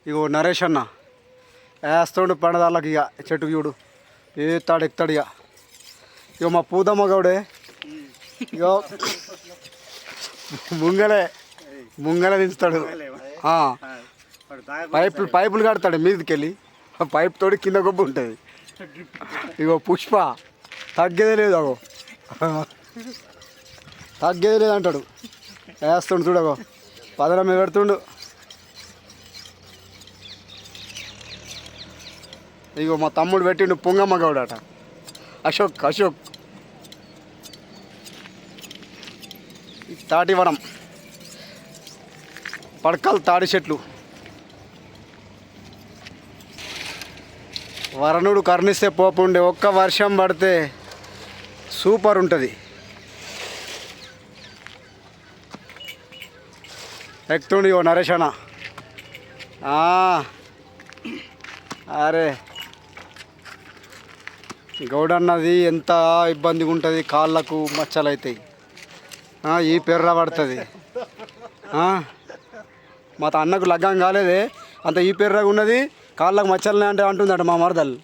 ఇగో నరేష్ అన్న వేస్తుండు పండదాళ్ళకి ఇక చెట్టుకు చూడు ఎక్కుతాడు ఇక ఇగో మా పూదమ్మ గౌడే ఇగో ముంగలే దించుతాడు పైపులు కడతాడు మీదకి వెళ్ళి పైప్ తోడి కింద గొప్ప ఉంటుంది ఇగో పుష్ప తగ్గేదే లేదు అగో తగ్గేది లేదంటాడు వేస్తుండు చూడగో పదల మీద పెడుతుండు ఇగో మా తమ్ముడు పెట్టిండు పొంగమ్మ గౌడట అశోక్ తాటివనం పడకలు తాడి చెట్లు వరణుడు కర్ణిస్తే పోపుండే ఒక్క వర్షం పడితే సూపర్ ఉంటుంది ఎక్కుతుండి ఓ నరేష్ అన్న అరే గౌడన్నది ఎంత ఇబ్బందిగా ఉంటుంది కాళ్ళకు మచ్చలు అవుతాయి ఈ పెర్ర పడుతుంది మా అన్నకు లగ్గం కాలేదే అంత ఈ పెర్రగా ఉన్నది కాళ్ళకు మచ్చలు అంటే అంటుందట మా మరదలు